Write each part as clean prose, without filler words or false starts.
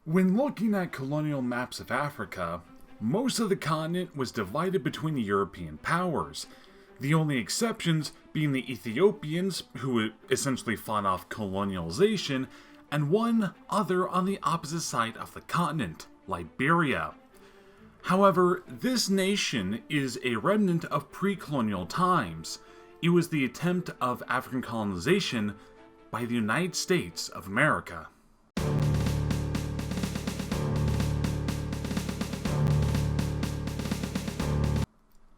When looking at colonial maps of Africa, most of the continent was divided between the European powers, the only exceptions being the Ethiopians, who essentially fought off colonialization, and one other on the opposite side of the continent, Liberia. However, this nation is a remnant of pre-colonial times. It was the attempt of African colonization by the United States of America.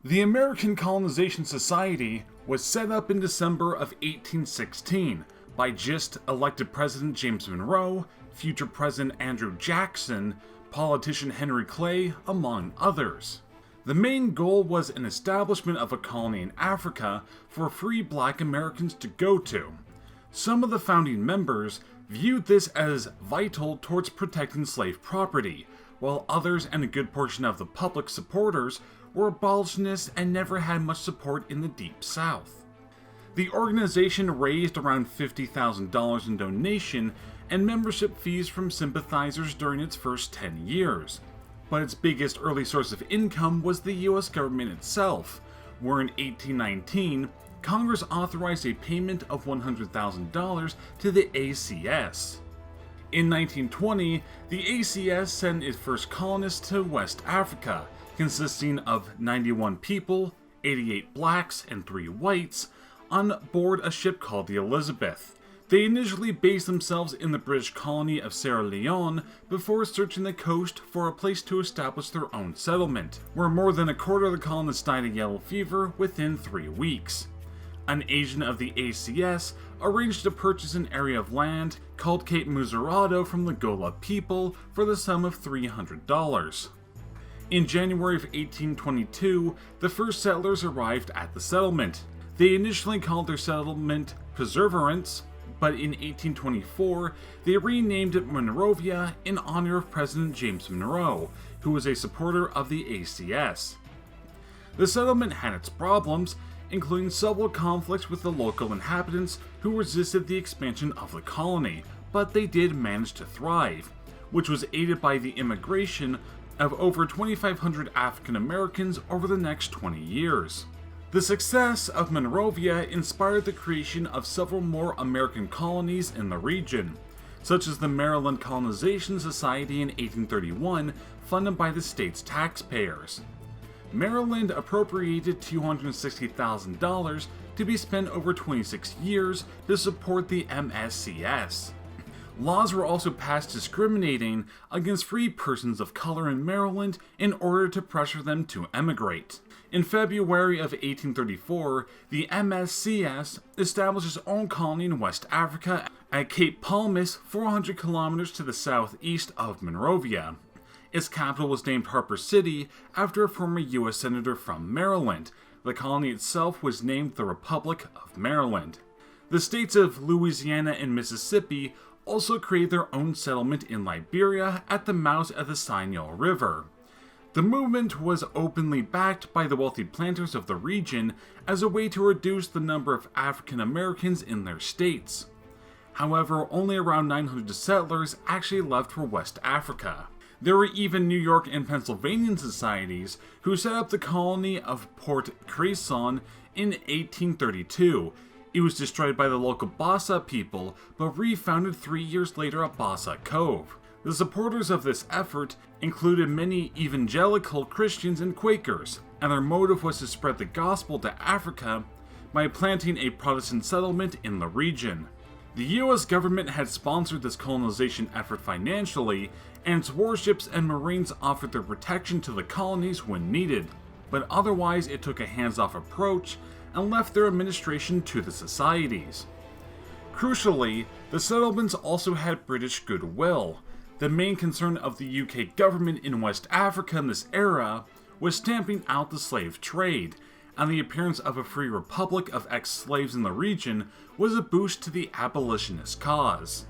The American Colonization Society was set up in December of 1816 by just elected President James Monroe, future President Andrew Jackson, politician Henry Clay, among others. The main goal was an establishment of a colony in Africa for free black Americans to go to. Some of the founding members viewed this as vital towards protecting slave property, while others and a good portion of the public supporters were abolitionists and never had much support in the Deep South. The organization raised around $50,000 in donation and membership fees from sympathizers during its first 10 years, but its biggest early source of income was the US government itself, where in 1819, Congress authorized a payment of $100,000 to the ACS. In 1920, the ACS sent its first colonists to West Africa, consisting of 91 people, 88 blacks and 3 whites, on board a ship called the Elizabeth. They initially based themselves in the British colony of Sierra Leone before searching the coast for a place to establish their own settlement, where more than a quarter of the colonists died of yellow fever within 3 weeks. An agent of the ACS arranged to purchase an area of land called Cape Mesurado from the Gola people for the sum of $300. In January of 1822, the first settlers arrived at the settlement. They initially called their settlement Perseverance, but in 1824, they renamed it Monrovia in honor of President James Monroe, who was a supporter of the ACS. The settlement had its problems, including several conflicts with the local inhabitants who resisted the expansion of the colony, but they did manage to thrive, which was aided by the immigration of over 2,500 African Americans over the next 20 years. The success of Monrovia inspired the creation of several more American colonies in the region, such as the American Colonization Society in 1831, funded by the state's taxpayers. Maryland appropriated $260,000 to be spent over 26 years to support the MSCS. Laws were also passed discriminating against free persons of color in Maryland in order to pressure them to emigrate. In February of 1834, the MSCS established its own colony in West Africa at Cape Palmas, 400 kilometers to the southeast of Monrovia. Its capital was named Harper City after a former U.S. Senator from Maryland. The colony itself was named the Republic of Maryland. The states of Louisiana and Mississippi also created their own settlement in Liberia at the mouth of the Sinai River. The movement was openly backed by the wealthy planters of the region as a way to reduce the number of African Americans in their states. However, only around 900 settlers actually left for West Africa. There were even New York and Pennsylvania societies who set up the colony of Port Cresson in 1832. It was destroyed by the local Bassa people, but refounded 3 years later at Bassa Cove. The supporters of this effort included many evangelical Christians and Quakers, and their motive was to spread the gospel to Africa by planting a Protestant settlement in the region. The US government had sponsored this colonization effort financially, and its warships and marines offered their protection to the colonies when needed, but otherwise it took a hands-off approach and left their administration to the societies. Crucially, the settlements also had British goodwill. The main concern of the UK government in West Africa in this era was stamping out the slave trade, and the appearance of a free republic of ex-slaves in the region was a boost to the abolitionist cause.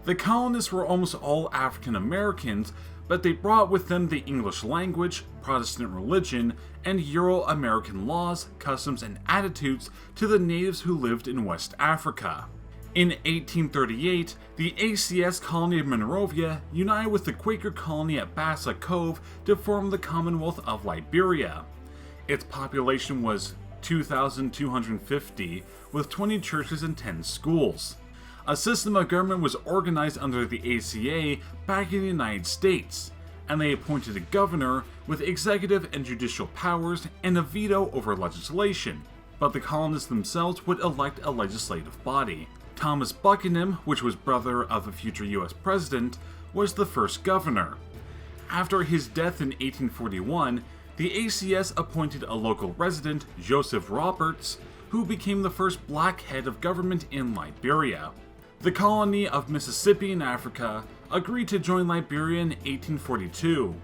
The colonists were almost all African Americans, but they brought with them the English language, Protestant religion, and Euro-American laws, customs, and attitudes to the natives who lived in West Africa. In 1838, the ACS colony of Monrovia united with the Quaker colony at Bassa Cove to form the Commonwealth of Liberia. Its population was 2,250, with 20 churches and 10 schools. A system of government was organized under the ACA back in the United States, and they appointed a governor with executive and judicial powers and a veto over legislation, but the colonists themselves would elect a legislative body. Thomas Buchanan, which was brother of a future US president, was the first governor. After his death in 1841, the ACS appointed a local resident, Joseph Roberts, who became the first black head of government in Liberia. The colony of Mississippi in Africa agreed to join Liberia in 1842.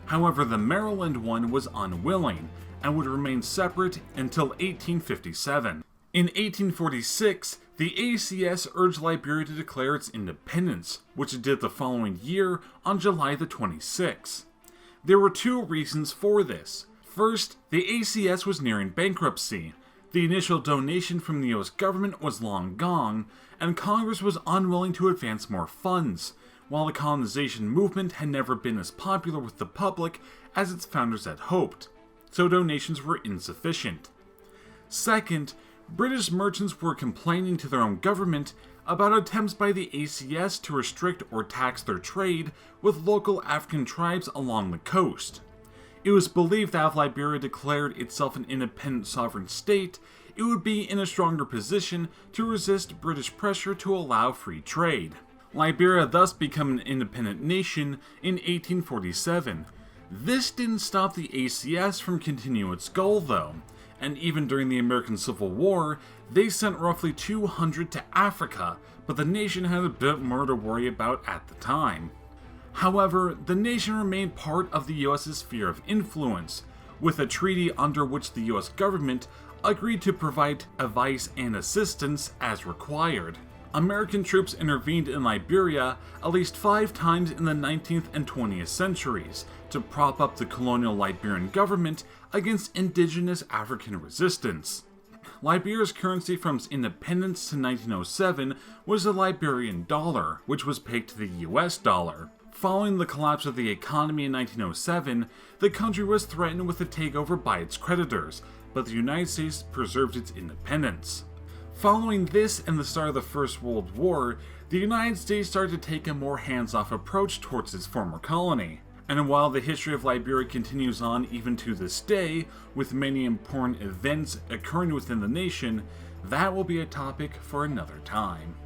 However, the Maryland one was unwilling and would remain separate until 1857. In 1846, the ACS urged Liberia to declare its independence, which it did the following year on July the 26th. There were two reasons for this. First, the ACS was nearing bankruptcy. The initial donation from the US government was long gone, and Congress was unwilling to advance more funds, while the colonization movement had never been as popular with the public as its founders had hoped, so donations were insufficient. Second, British merchants were complaining to their own government about attempts by the ACS to restrict or tax their trade with local African tribes along the coast. It was believed that if Liberia declared itself an independent sovereign state, it would be in a stronger position to resist British pressure to allow free trade. Liberia thus became an independent nation in 1847. This didn't stop the ACS from continuing its goal though, and even during the American Civil War, they sent roughly 200 to Africa, but the nation had a bit more to worry about at the time. However, the nation remained part of the US's sphere of influence, with a treaty under which the US government agreed to provide advice and assistance as required. American troops intervened in Liberia at least 5 times in the 19th and 20th centuries to prop up the colonial Liberian government against indigenous African resistance. Liberia's currency from its independence to 1907 was the Liberian dollar, which was pegged to the US dollar. Following the collapse of the economy in 1907, the country was threatened with a takeover by its creditors, but the United States preserved its independence. Following this and the start of the First World War, the United States started to take a more hands-off approach towards its former colony. And while the history of Liberia continues on even to this day, with many important events occurring within the nation, that will be a topic for another time.